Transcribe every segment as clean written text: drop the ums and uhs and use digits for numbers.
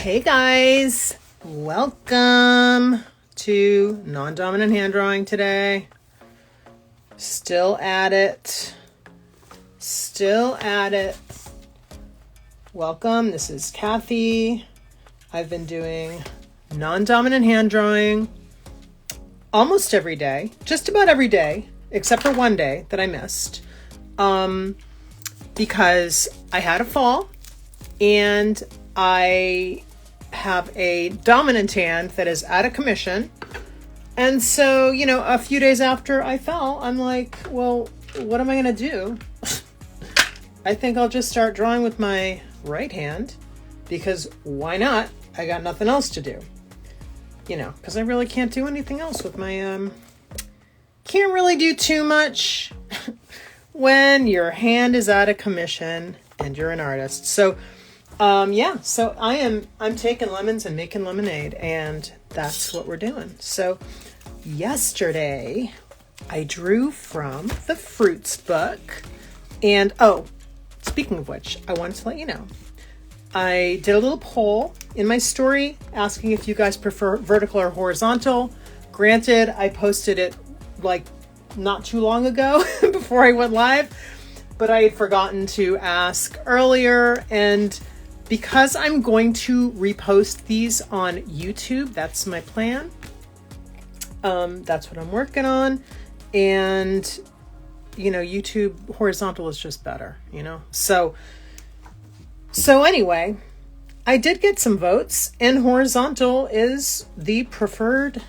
Hey guys, welcome to non-dominant hand drawing today. Still at it. Welcome, this is Kathy. I've been doing non-dominant hand drawing almost every day, just about every day, except for one day that I missed. Because I had a fall and I have a dominant hand that is out of commission. And so, a few days after I fell, I'm like, well, what am I going to do? I think I'll just start drawing with my right hand because why not? I got nothing else to do. Because I really can't do anything else with my, can't really do too much when your hand is out of commission and you're an artist. So, so I'm taking lemons and making lemonade, and that's what we're doing. So yesterday I drew from the fruits book, and speaking of which, I wanted to let you know, I did a little poll in my story asking if you guys prefer vertical or horizontal. Granted, I posted it like not too long ago before I went live, but I had forgotten to ask earlier, and because I'm going to repost these on YouTube, that's my plan. That's what I'm working on. And, YouTube horizontal is just better, So anyway, I did get some votes, and horizontal is the preferred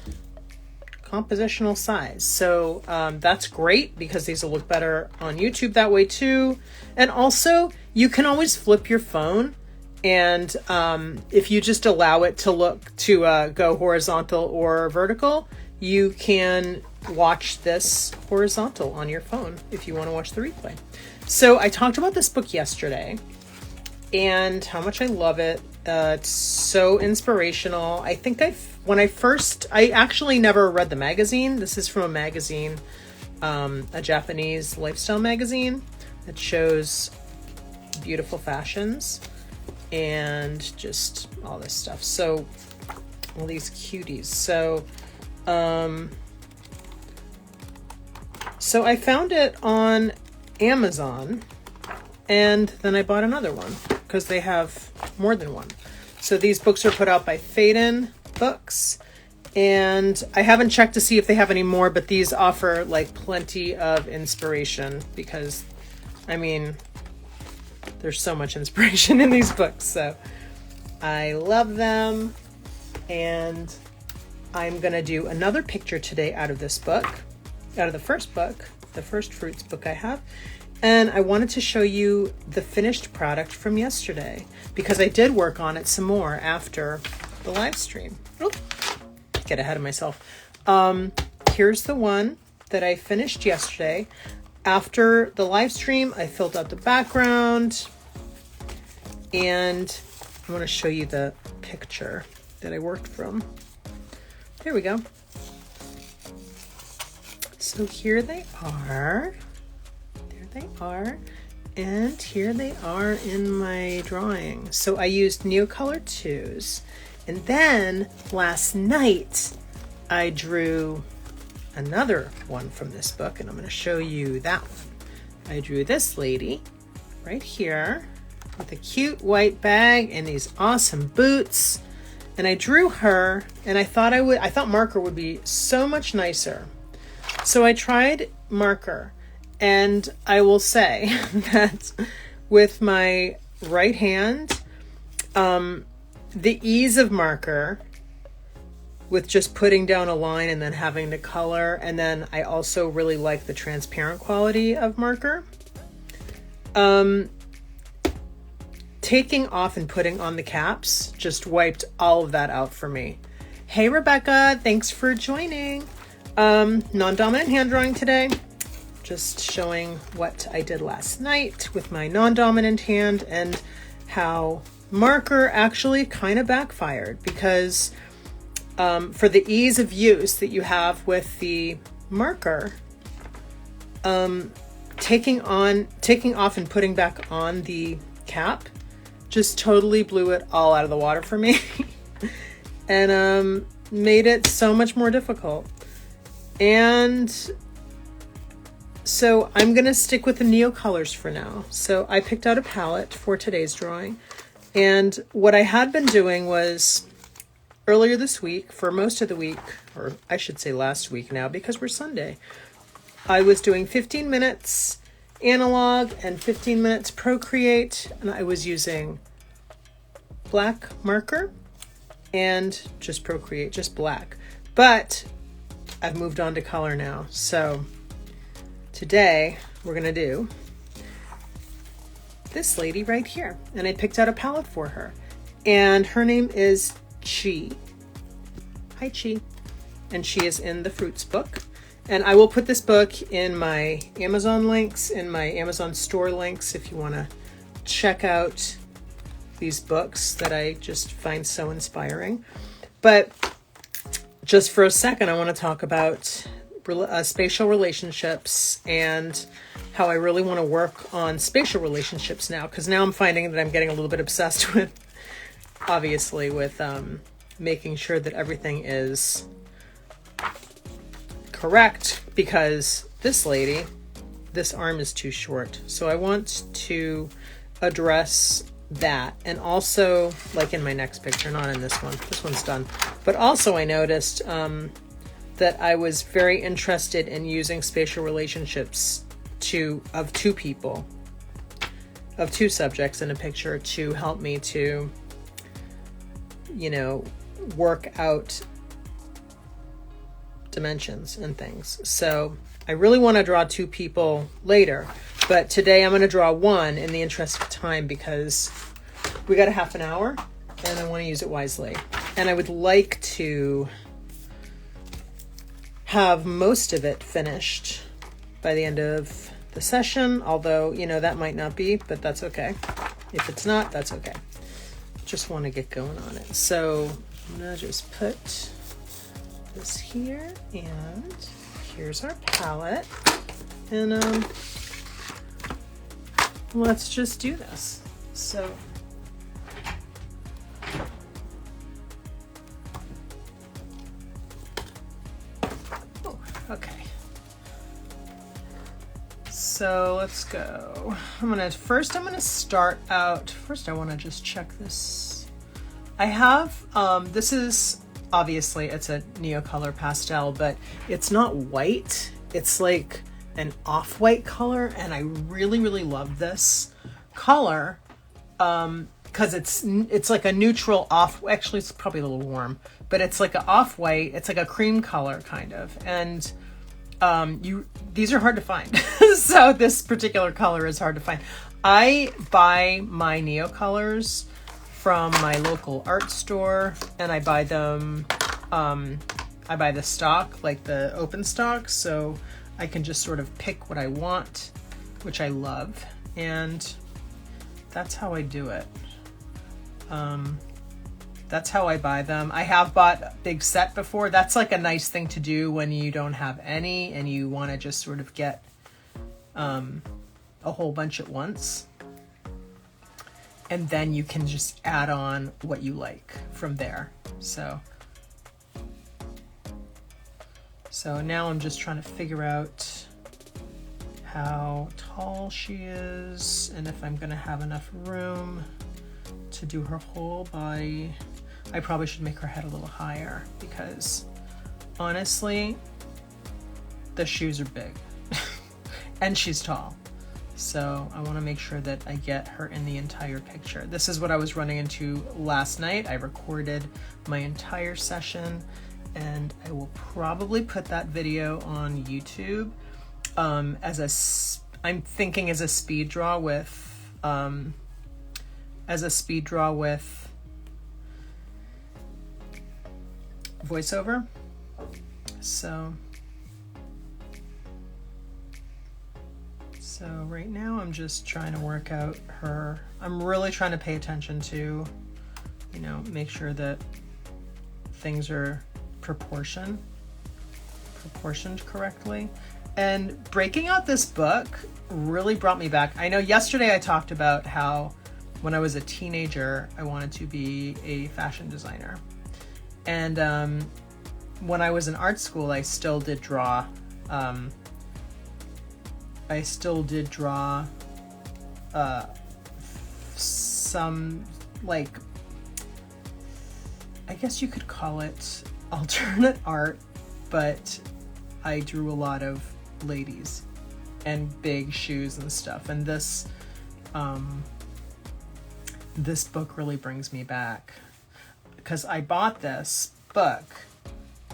compositional size. So that's great because these will look better on YouTube that way too. And also, you can always flip your phone. And if you just allow it to go horizontal or vertical, you can watch this horizontal on your phone if you want to watch the replay. So I talked about this book yesterday and how much I love it. It's so inspirational. I think I actually never read the magazine. This is from a magazine, a Japanese lifestyle magazine that shows beautiful fashions and just all this stuff. So all these cuties. So I found it on Amazon, and then I bought another one because they have more than one. So these books are put out by Faden Books, and I haven't checked to see if they have any more, but these offer like plenty of inspiration because, there's so much inspiration in these books. So I love them, and I'm going to do another picture today out of this book, out of the first book, the first fruits book I have. And I wanted to show you the finished product from yesterday because I did work on it some more after the live stream. Get ahead of myself. Here's the one that I finished yesterday. After the live stream, I filled out the background, and I want to show you the picture that I worked from. There we go. So here they are. And here they are in my drawing. So I used Neocolor 2s. And then last night I drew another one from this book, and I'm going to show you that one. I drew this lady right here with a cute white bag and these awesome boots. And I drew her, and I thought marker would be so much nicer. So I tried marker. And I will say that with my right hand, the ease of marker with just putting down a line and then having the color, and then I also really like the transparent quality of marker. Taking off and putting on the caps just wiped all of that out for me. Hey Rebecca, thanks for joining. Non-dominant hand drawing today. Just showing what I did last night with my non-dominant hand and how marker actually kind of backfired because for the ease of use that you have with the marker, taking off and putting back on the cap just totally blew it all out of the water for me and made it so much more difficult. And so I'm going to stick with the Neo colors for now. So I picked out a palette for today's drawing. And what I had been doing was earlier this week, for most of the week, or I should say last week now because we're Sunday, I was doing 15 minutes analog and 15 minutes Procreate, and I was using black marker and just Procreate, just black. But I've moved on to color now. So today we're going to do this lady right here. And I picked out a palette for her. And her name is Chee. Hi, Chee. And she is in the Fruits book. And I will put this book in my Amazon links, in my Amazon store links, if you want to check out these books that I just find so inspiring. But just for a second, I want to talk about spatial relationships and how I really want to work on spatial relationships now, because now I'm finding that I'm getting a little bit obsessed with, obviously, with making sure that everything is correct, because this lady, this arm is too short. So I want to address that. And also, like in my next picture, not in this one's done, but also I noticed that I was very interested in using spatial relationships of two people, of two subjects in a picture, to help me to, you know, work out dimensions and things. So I really want to draw two people later, but today I'm going to draw one in the interest of time, because we got a half an hour and I want to use it wisely. And I would like to have most of it finished by the end of the session, although, you know, that might not be, but that's okay. If it's not, that's okay. Just want to get going on it. So I'm going to just put this here, and here's our palette, and let's just do this. So okay, so let's go. I'm gonna start out. First I want to just check this. I have this is obviously it's a Neocolor pastel, but it's not white. It's like an off-white color, and I really love this color because it's like a neutral off. Actually, it's probably a little warm, but it's like an off-white. It's like a cream color kind of, and these are hard to find. So this particular color is hard to find. I buy my Neocolors from my local art store, and I buy them, I buy the stock, like the open stock, so I can just sort of pick what I want, which I love, and that's how I do it. That's how I buy them. I have bought a big set before. That's like a nice thing to do when you don't have any and you want to just sort of get a whole bunch at once. And then you can just add on what you like from there. So now I'm just trying to figure out how tall she is and if I'm gonna have enough room to do her whole body. I probably should make her head a little higher because honestly, the shoes are big and she's tall. So I want to make sure that I get her in the entire picture. This is what I was running into last night. I recorded my entire session and I will probably put that video on YouTube I'm thinking as a speed draw with voiceover. So right now I'm just trying to work out her. I'm really trying to pay attention to, you know, make sure that things are proportioned correctly. And breaking out this book really brought me back. I know yesterday I talked about how when I was a teenager, I wanted to be a fashion designer. And when I was in art school, I still did draw. Some, like, I guess you could call it alternate art, but I drew a lot of ladies and big shoes and stuff. And this book really brings me back, because I bought this book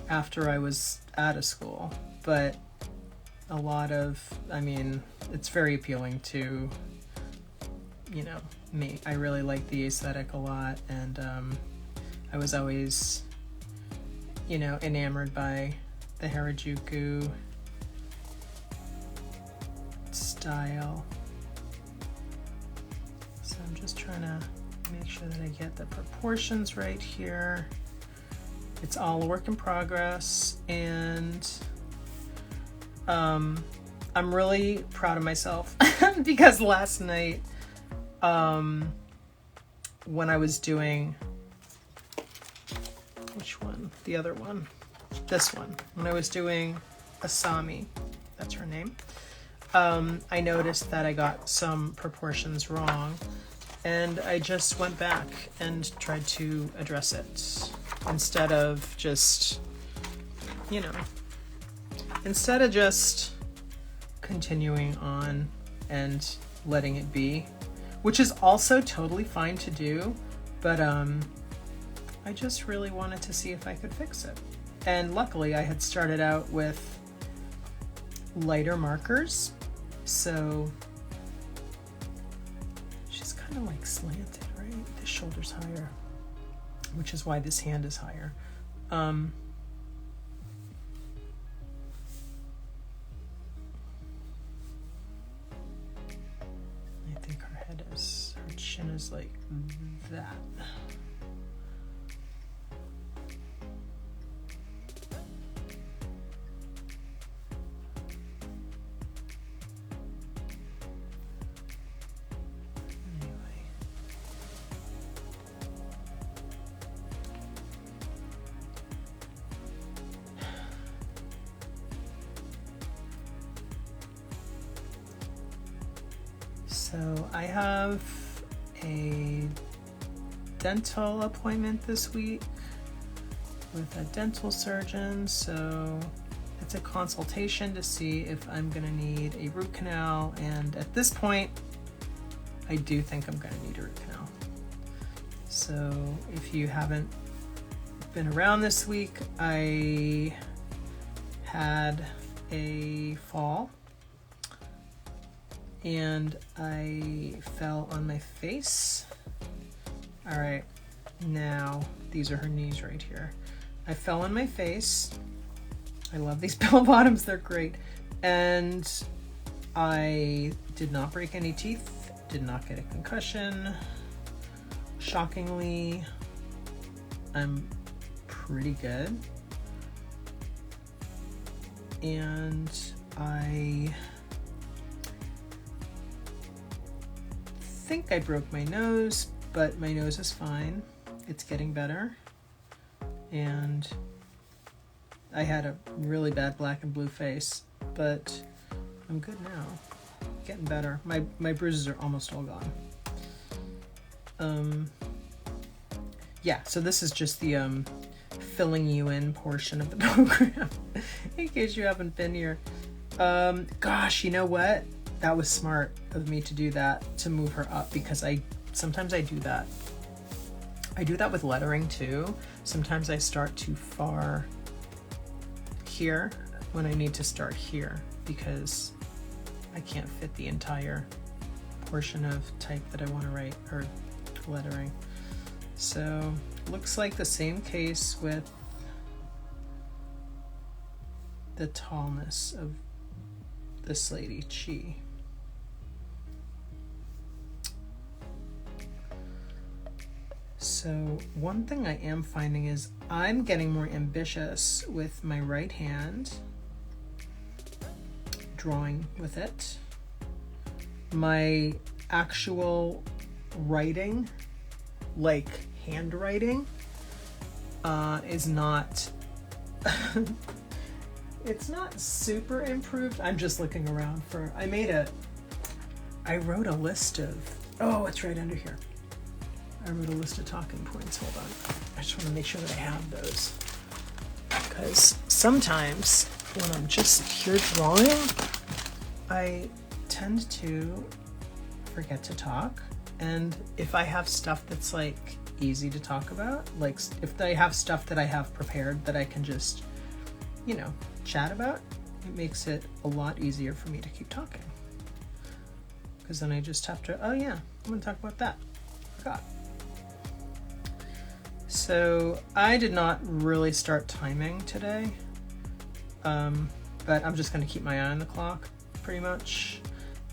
after I was out of school, but it's very appealing to, me. I really like the aesthetic a lot, and I was always, enamored by the Harajuku style. So I'm just trying to make sure that I get the proportions right here. It's all a work in progress, and I'm really proud of myself because last night, when I was doing, which one? The other one. This one. When I was doing Asami, that's her name, I noticed that I got some proportions wrong, and I just went back and tried to address it instead of just continuing on and letting it be, which is also totally fine to do, but I just really wanted to see if I could fix it. And luckily I had started out with lighter markers, so she's kind of like slanted, right? The shoulder's higher, which is why this hand is higher. I think her chin is like that. So I have a dental appointment this week with a dental surgeon. So it's a consultation to see if I'm gonna need a root canal. And at this point, I do think I'm gonna need a root canal. So if you haven't been around this week, I had a fall and I fell on my face. All right, now these are her knees right here. I fell on my face. I love these bell bottoms, they're great. And I did not break any teeth, did not get a concussion. Shockingly, I'm pretty good. And I think I broke my nose, but my nose is fine. It's getting better. And I had a really bad black and blue face, but I'm good now. Getting better. My bruises are almost all gone. Yeah, so this is just the filling you in portion of the program, in case you haven't been here. Gosh, you know what? That was smart of me to do that, to move her up, because sometimes I do that. I do that with lettering too. Sometimes I start too far here when I need to start here, because I can't fit the entire portion of type that I want to write, or lettering. So looks like the same case with the tallness of this lady, Chee. So one thing I am finding is I'm getting more ambitious with my right hand, drawing with it. My actual writing, like handwriting, is not, it's not super improved. I'm just looking around for, I wrote a list of, oh, it's right under here. I wrote a list of talking points. Hold on. I just want to make sure that I have those. Because sometimes when I'm just here drawing, I tend to forget to talk. And if I have stuff that's like easy to talk about, like if I have stuff that I have prepared that I can just, you know, chat about, it makes it a lot easier for me to keep talking. Because then I just have to, oh yeah, I'm going to talk about that. Forgot. So I did not really start timing today, but I'm just going to keep my eye on the clock pretty much.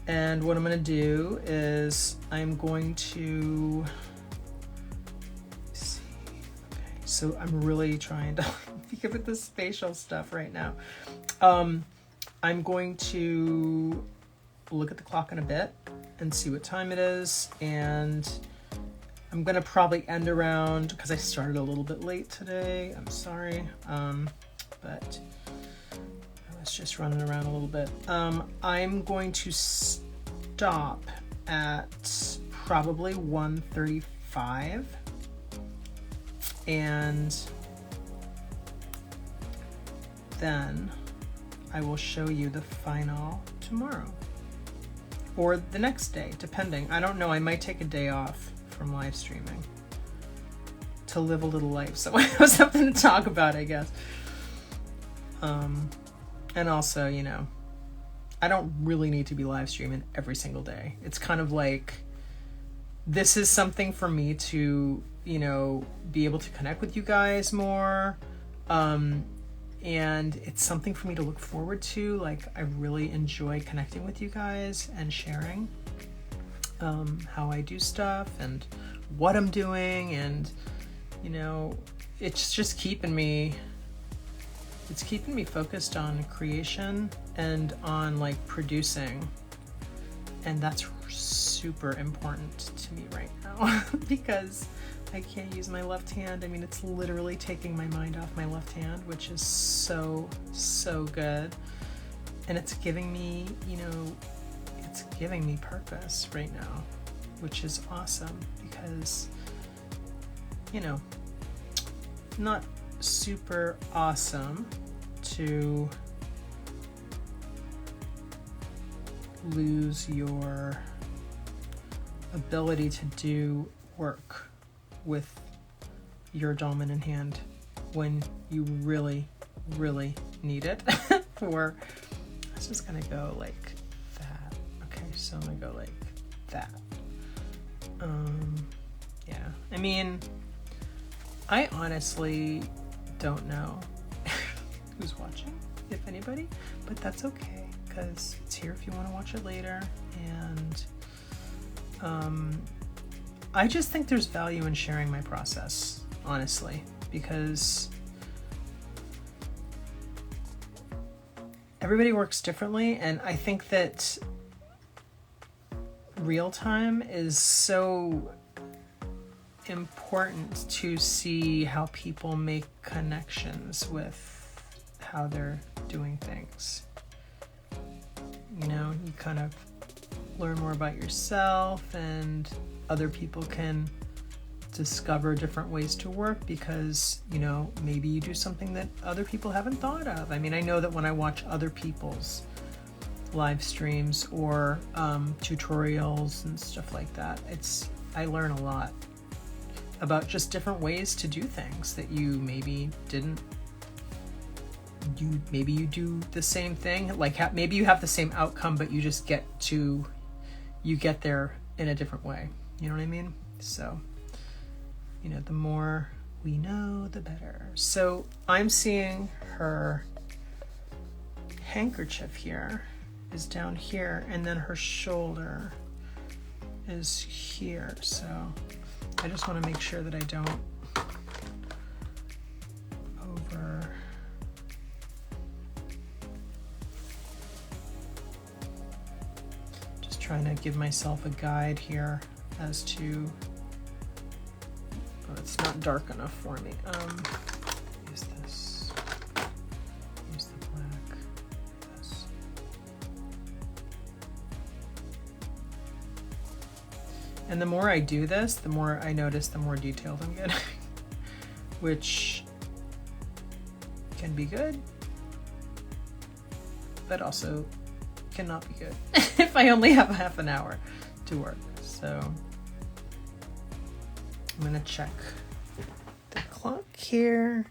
And what I'm going to do is I'm going to see. Okay, so I'm really trying to think of the spatial stuff right now. I'm going to look at the clock in a bit and see what time it is, and I'm gonna probably end around, because I started a little bit late today, I'm sorry, but I was just running around a little bit. I'm going to stop at probably 1:35, and then I will show you the final tomorrow, or the next day, depending. I don't know, I might take a day off from live streaming to live a little life, so I have something to talk about, I guess. And also, you know, I don't really need to be live streaming every single day. It's kind of like, this is something for me to, you know, be able to connect with you guys more, and it's something for me to look forward to. Like, I really enjoy connecting with you guys and sharing how I do stuff and what I'm doing, and you know, it's just keeping me focused on creation and on like producing, and that's super important to me right now because I can't use my left hand. I mean, it's literally taking my mind off my left hand, which is so good, and it's giving me, you know, it's giving me purpose right now, which is awesome, because, you know, not super awesome to lose your ability to do work with your dominant hand when you really need it. For, I was just gonna go like that. Okay, so I'm gonna go like that. Yeah, I mean, I honestly don't know who's watching, if anybody, but that's okay, because it's here if you want to watch it later. And I just think there's value in sharing my process, honestly, because everybody works differently, and I think that real time is so important to see how people make connections with how they're doing things. You know, you kind of learn more about yourself, and other people can discover different ways to work because, you know, maybe you do something that other people haven't thought of. I mean, I know that when I watch other people's live streams or tutorials and stuff like that, I learn a lot about just different ways to do things that you maybe didn't. Maybe you do the same thing, like maybe you have the same outcome, but you just get there in a different way. You know what I mean? So, you know, the more we know, the better. So I'm seeing her handkerchief here is down here, and then her shoulder is here. So I just want to make sure that I don't just trying to give myself a guide here as to, oh, it's not dark enough for me. Use this. Use the black. This. And the more I do this, the more I notice the more detailed I'm getting, which can be good, but also cannot be good if I only have half an hour to work. So I'm gonna check the clock here.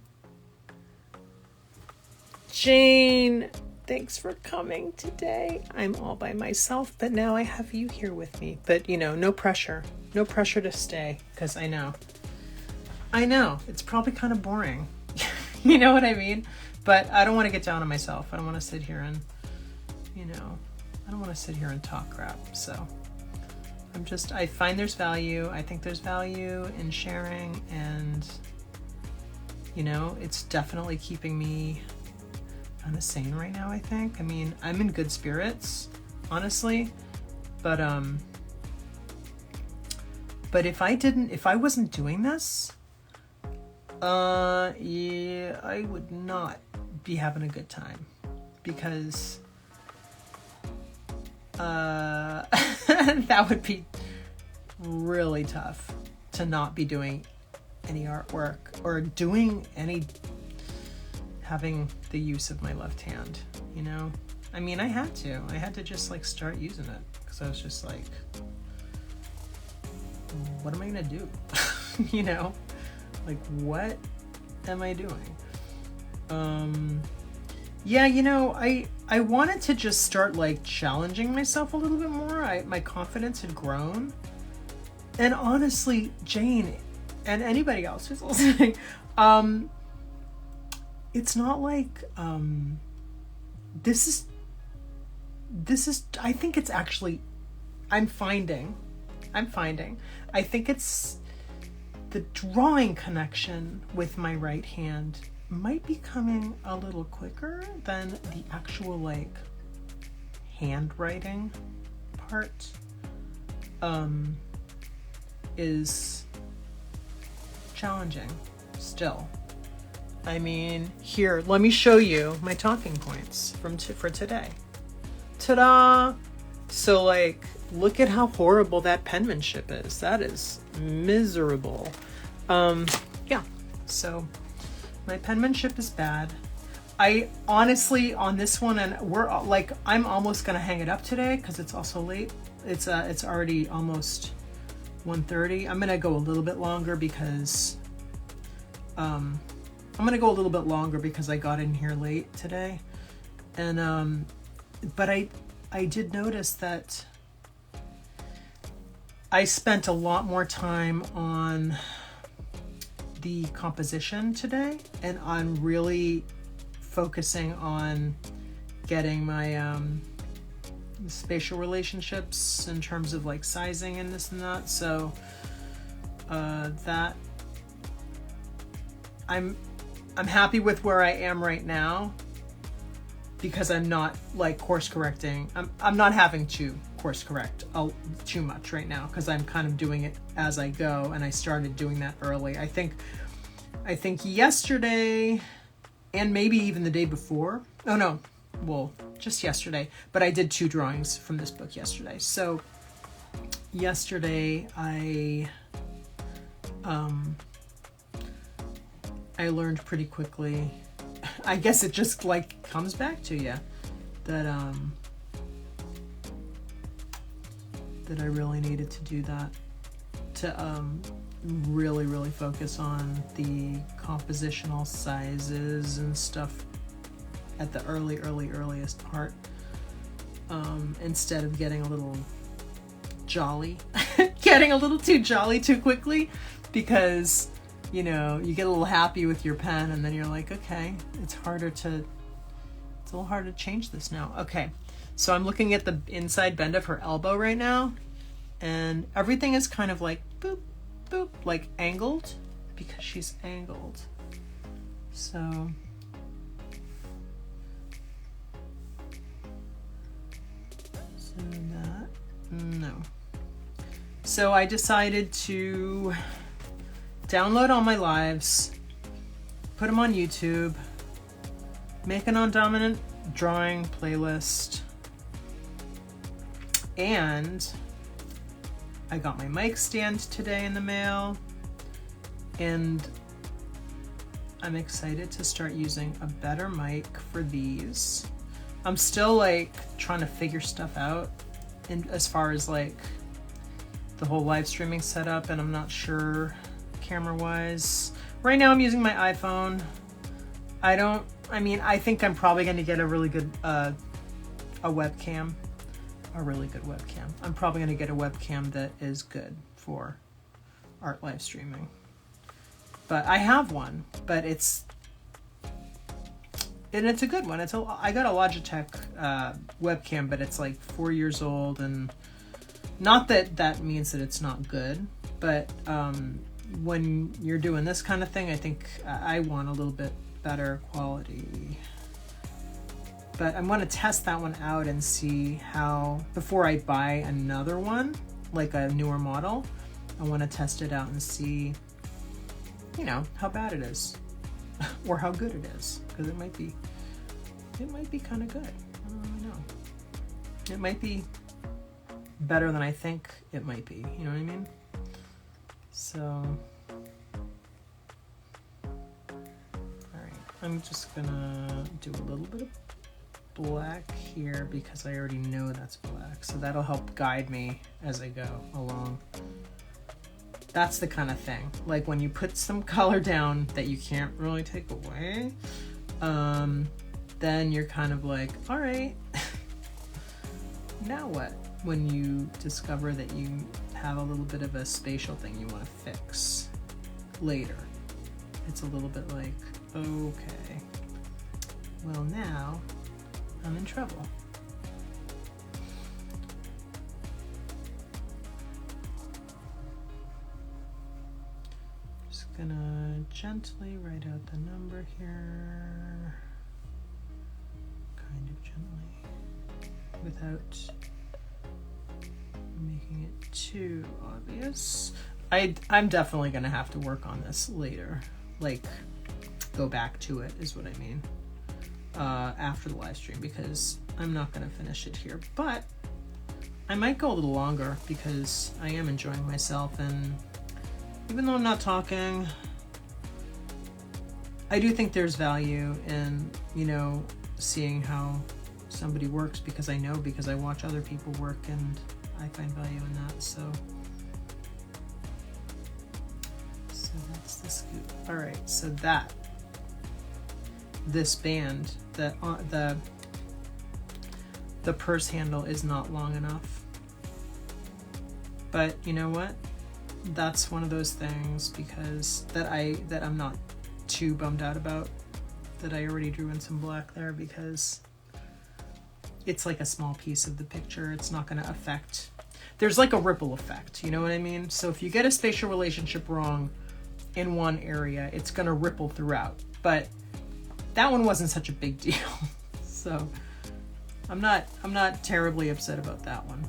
Jane, thanks for coming today. I'm all by myself, but now I have you here with me. But you know, no pressure to stay, because I know it's probably kind of boring. You know what I mean? But I don't want to get down on myself. I don't want to sit here and, I don't want to sit here and talk crap. So I find there's value. I think there's value in sharing, and, it's definitely keeping me kind of sane right now, I think. I mean, I'm in good spirits, honestly, but if I wasn't doing this, yeah, I would not be having a good time, because that would be really tough to not be doing any artwork or having the use of my left hand, I mean, I had to just like start using it, because I was just like, what am I gonna do? Like, what am I doing? Yeah, I wanted to just start like challenging myself a little bit more. My confidence had grown. And honestly, Jane and anybody else who's listening, it's not like, this is, I think it's actually, I'm finding, I think it's the drawing connection with my right hand might be coming a little quicker than the actual like handwriting part is challenging still. I mean, here, let me show you my talking points for today. Ta-da! So like, look at how horrible that penmanship is. That is miserable. Yeah, so my penmanship is bad. I honestly, on this one, and I'm almost gonna hang it up today because it's also late. It's already almost 1:30. I'm gonna go a little bit longer because I got in here late today, and but I did notice that I spent a lot more time on the composition today, and on really focusing on getting my spatial relationships in terms of like sizing and this and that. So that I'm happy with where I am right now, because I'm not like course correcting. I'm not having to course correct too much right now, because I'm kind of doing it as I go, and I started doing that early. I think yesterday, and maybe even the day before. Oh no, well, just yesterday. But I did 2 drawings from this book yesterday. So yesterday I learned pretty quickly. I guess it just like comes back to you that I really needed to do that, to really, really focus on the compositional sizes and stuff at the earliest part, instead of getting a little jolly, getting a little too jolly too quickly, because you get a little happy with your pen, and then you're like, okay, it's a little hard to change this now. Okay, so I'm looking at the inside bend of her elbow right now, and everything is kind of like boop, boop, like angled, because she's angled. So that, no. So I decided to download all my lives, put them on YouTube, make a non-dominant drawing playlist, and I got my mic stand today in the mail, and I'm excited to start using a better mic for these. I'm still like trying to figure stuff out as far as like the whole live streaming setup, and I'm not sure camera wise. Right now I'm using my iPhone. I think I'm probably going to get a really good a webcam. A really good webcam. I'm probably going to get a webcam that is good for art live streaming. But I have one, but it's a good one. I got a Logitech webcam, but it's like 4 years old, and not that means that it's not good, but when you're doing this kind of thing, I think I want a little bit better quality. But I'm going to test that one out and see how, before I buy another one, like a newer model, I want to test it out and see, how bad it is or how good it is, because it might be kind of good. I don't know. It might be better than I think it might be. You know what I mean? So, all right, I'm just gonna do a little bit of black here because I already know that's black, so that'll help guide me as I go along. That's the kind of thing, like when you put some color down that you can't really take away, then you're kind of like, all right, now what? When you discover that you have a little bit of a spatial thing you want to fix later, it's a little bit like, okay, well now I'm in trouble. Just gonna gently write out the number here, kind of gently, without making it too obvious. I'm definitely gonna have to work on this later, like go back to it is what I mean, after the live stream, because I'm not gonna finish it here, but I might go a little longer because I am enjoying myself, and even though I'm not talking, I do think there's value in, seeing how somebody works, because I watch other people work and I find value in that. So that's the scoop. All right, so this band, the purse handle is not long enough, but you know what? That's one of those things because that I'm not too bummed out about, that I already drew in some black there, because it's like a small piece of the picture. It's not going to affect, there's like a ripple effect, you know what I mean? So if you get a spatial relationship wrong in one area, it's going to ripple throughout, but that one wasn't such a big deal. So I'm not terribly upset about that one.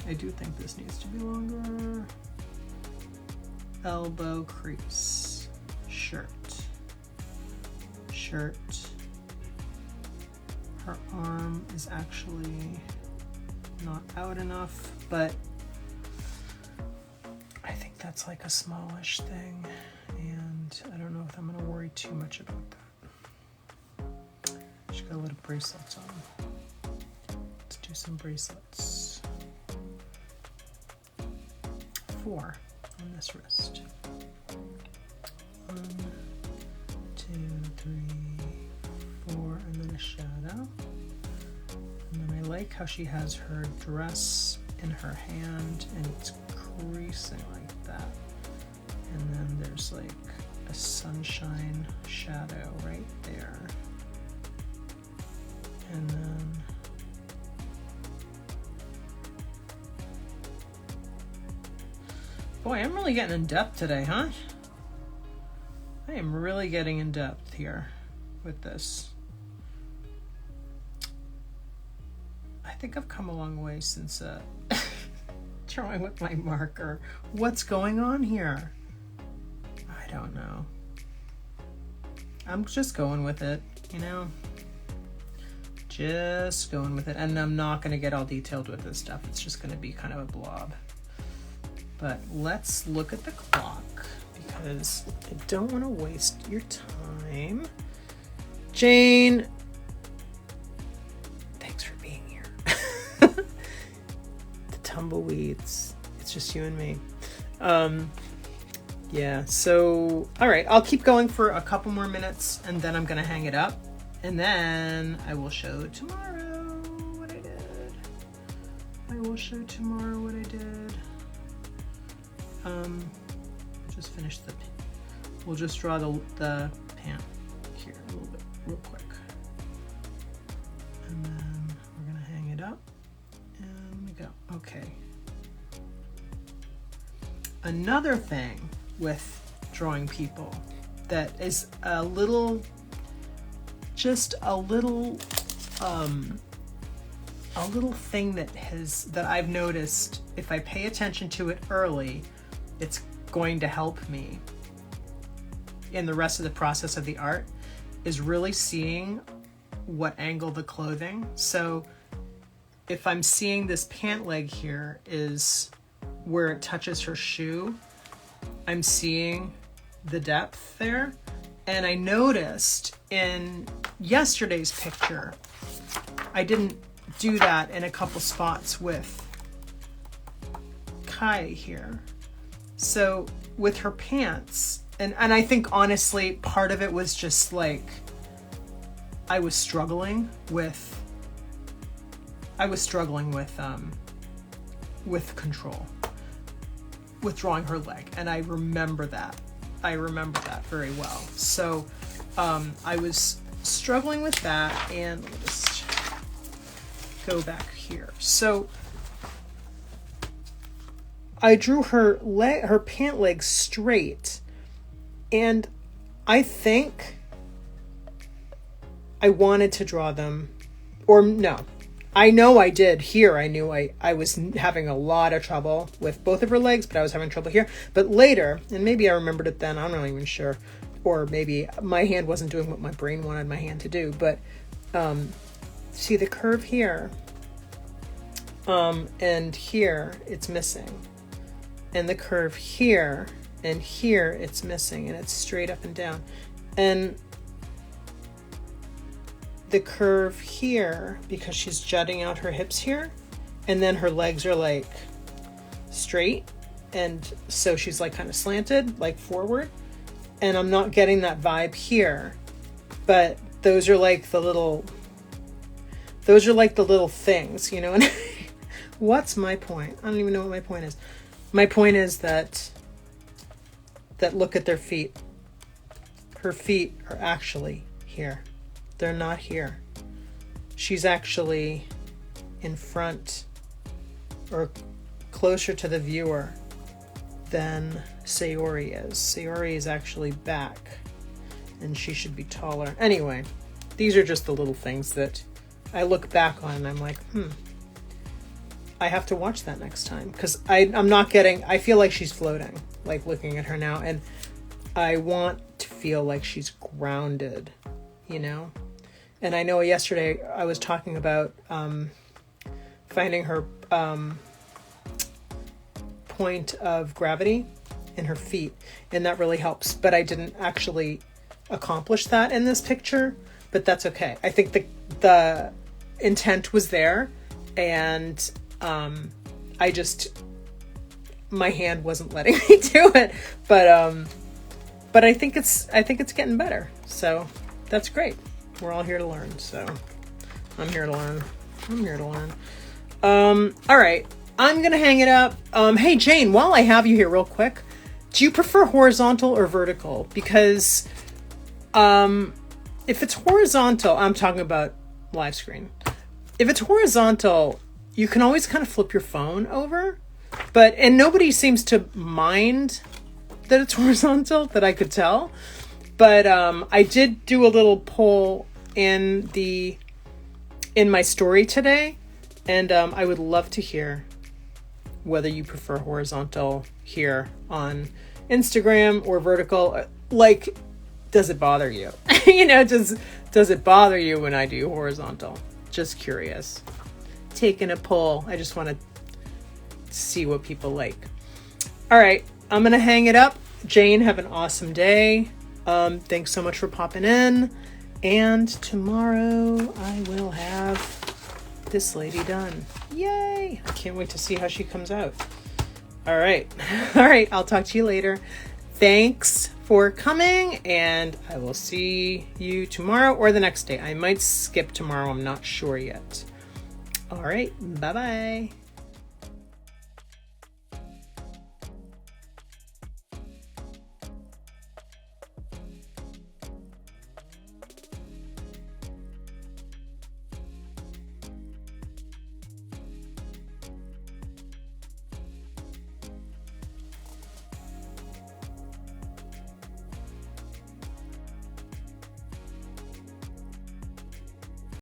I do think this needs to be longer. Elbow crease, shirt. Her arm is actually not out enough, but I think that's like a smallish thing, and I don't know if I'm gonna worry too much about that. She's got a lot of bracelets on. Let's do some bracelets. 4 on this wrist. 1, 2, 3, 4, and then a shadow. And then I like how she has her dress in her hand and it's creasing like that. And then there's like a sunshine shadow right there. And then boy, I'm really getting in depth today, huh? I am really getting in depth here with this. I think I've come a long way since drawing with my marker. What's going on here? I don't know. I'm just going with it, you know? Just going with it. And I'm not going to get all detailed with this stuff. It's just going to be kind of a blob. But let's look at the clock because I don't want to waste your time. Jane, thanks for being here. The tumbleweeds. It's just you and me. Yeah, so, all right, I'll keep going for a couple more minutes and then I'm going to hang it up. And then I will show tomorrow what I did. I will show tomorrow what I did. Just finish we'll just draw the pant here a little bit real quick. And then we're gonna hang it up and we go. Okay. Another thing with drawing people that is just a little thing that I've noticed, if I pay attention to it early, it's going to help me in the rest of the process of the art, is really seeing what angle the clothing. So if I'm seeing this pant leg here is where it touches her shoe, I'm seeing the depth there. And I noticed in yesterday's picture, I didn't do that in a couple spots with Kai here. So with her pants, and I think honestly, part of it was just like, I was struggling with control, with drawing her leg. And I remember that very well. So I was struggling with that, and let me just go back here. So I drew her pant leg straight, and I think I wanted to draw them, or no, I know I did here. I knew I was having a lot of trouble with both of her legs, but I was having trouble here. But later, and maybe I remembered it then, I'm not even sure, or maybe my hand wasn't doing what my brain wanted my hand to do, but see the curve here, and here it's missing, and the curve here and here it's missing, and it's straight up and down, and the curve here, because she's jutting out her hips here, and then her legs are like straight, and so she's like kind of slanted, like forward, and I'm not getting that vibe here. But those are like the little things, you know. And what's my point? I don't even know what my point is. My point is that look at their feet. Her feet are actually here. They're not here. She's actually in front, or closer to the viewer than Sayori is. Sayori is actually back, and she should be taller. Anyway, these are just the little things that I look back on and I'm like, I have to watch that next time, because I'm not getting, I feel like she's floating, like looking at her now, and I want to feel like she's grounded, you know? And I know yesterday I was talking about finding her point of gravity in her feet, and that really helps. But I didn't actually accomplish that in this picture, but that's okay. I think the intent was there, and I just, my hand wasn't letting me do it. But I think it's getting better. So that's great. We're all here to learn, so I'm here to learn. All right, I'm gonna hang it up. Hey Jane, while I have you here real quick, do you prefer horizontal or vertical? Because if it's horizontal, I'm talking about live screen. If it's horizontal, you can always kind of flip your phone over, and nobody seems to mind that it's horizontal, that I could tell. But I did do a little poll in my story today, and I would love to hear whether you prefer horizontal here on Instagram or vertical. Like, does it bother you? Does it bother you when I do horizontal? Just curious. Taking a poll. I just want to see what people like. All right, I'm going to hang it up. Jane, have an awesome day. Thanks so much for popping in. And tomorrow I will have this lady done. Yay! I can't wait to see how she comes out. All right. I'll talk to you later. Thanks for coming, and I will see you tomorrow or the next day. I might skip tomorrow. I'm not sure yet. All right. Bye-bye.